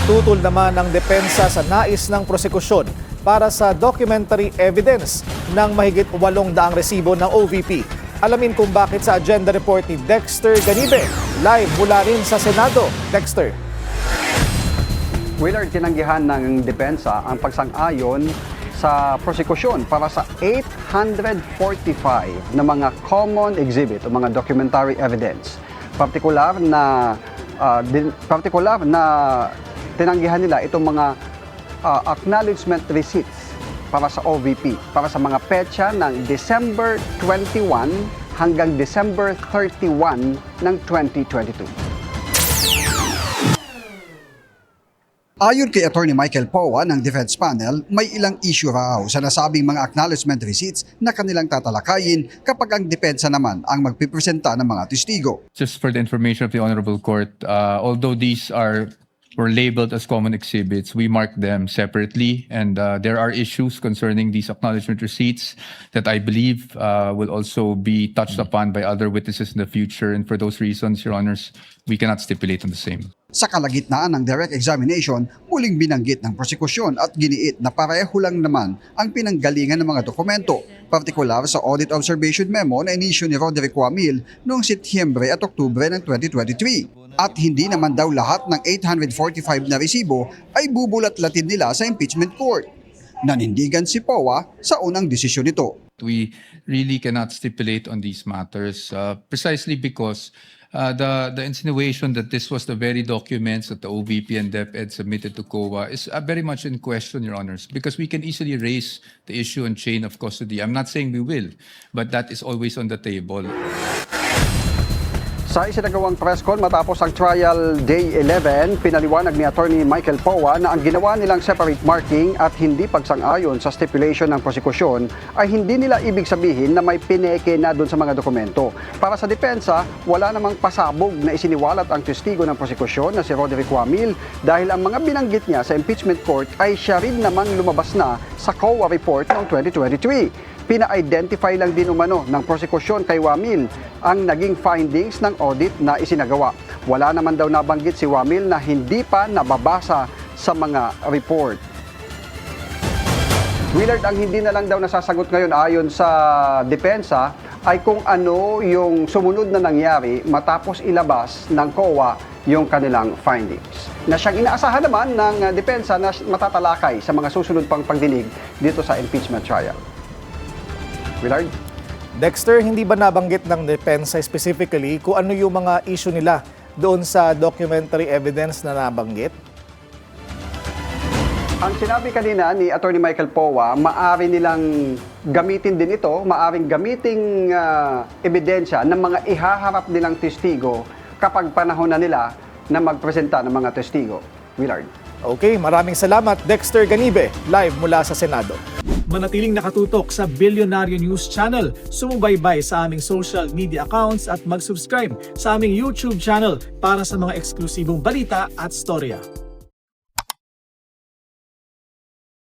Tutol naman ang depensa sa nais ng prosekusyon para sa documentary evidence ng mahigit 800 resibo ng OVP. Alamin kung bakit sa agenda report ni Dexter Ganibe. Live mula rin sa Senado. Dexter. Willard, tinanggihan ng depensa ang pagsang-ayon sa prosekusyon para sa 845 na mga common exhibit o mga documentary evidence. Partikular na tinanggihan nila itong mga acknowledgement receipts para sa OVP, para sa mga petsa ng December 21 hanggang December 31 ng 2022. Ayon kay Attorney Michael Powa ng Defense Panel, may ilang issue raw sa nasabing mga acknowledgement receipts na kanilang tatalakayin kapag ang depensa naman ang magpipresenta ng mga testigo. Just for the information of the Honorable Court, although these were labeled as common exhibits, we mark them separately, and there are issues concerning these acknowledgement receipts that I believe will also be touched upon by other witnesses in the future, and for those reasons, Your Honors, we cannot stipulate on the same. Sa kalagitnaan ng direct examination, muling binanggit ng prosekusyon at giniit na pareho lang naman ang pinanggalingan ng mga dokumento, partikular sa audit observation memo na inisyu ni Roderick Wamil noong Setyembre at Oktubre ng 2023. At hindi naman daw lahat ng 845 na resibo ay bubulat-latin nila sa impeachment court. Nanindigan si Powa sa unang desisyon nito. We really cannot stipulate on these matters precisely because the insinuation that this was the very documents that the OVP and DepEd submitted to COA is very much in question, Your Honors, because we can easily raise the issue on chain of custody. I'm not saying we will, but that is always on the table. Sa isinagawang press con matapos ang trial day 11, pinaliwanag ni Attorney Michael Powa na ang ginawa nilang separate marking at hindi pagsang-ayon sa stipulation ng prosekusyon ay hindi nila ibig sabihin na may pineke na doon sa mga dokumento. Para sa depensa, wala namang pasabog na isiniwalat ang testigo ng prosekusyon na si Roderick Wamil dahil ang mga binanggit niya sa impeachment court ay siya rin namang lumabas na sa COA report noong 2023. Pina-identify lang din umano ng prosekusyon kay Wamil ang naging findings ng audit na isinagawa. Wala naman daw nabanggit si Wamil na hindi pa nababasa sa mga report. Willard, ang hindi na lang daw nasasagot ngayon ayon sa depensa ay kung ano yung sumunod na nangyari matapos ilabas ng COA yung kanilang findings. Na siyang inaasahan naman ng depensa na matatalakay sa mga susunod pang pagdinig dito sa impeachment trial. Willard? Dexter, hindi ba nabanggit ng depensa specifically kung ano yung mga issue nila doon sa documentary evidence na nabanggit? Ang sinabi kanina ni Attorney Michael Powa, maaari nilang gamitin din ito, maaring gamiting ebidensya ng mga ihaharap nilang testigo kapag panahon na nila na magpresenta ng mga testigo. Willard. Okay, maraming salamat Dexter Ganibe, live mula sa Senado. Manatiling nakatutok sa Bilyonaryo News Channel, sumubaybay sa aming social media accounts at mag-subscribe sa aming YouTube channel para sa mga eksklusibong balita at storya.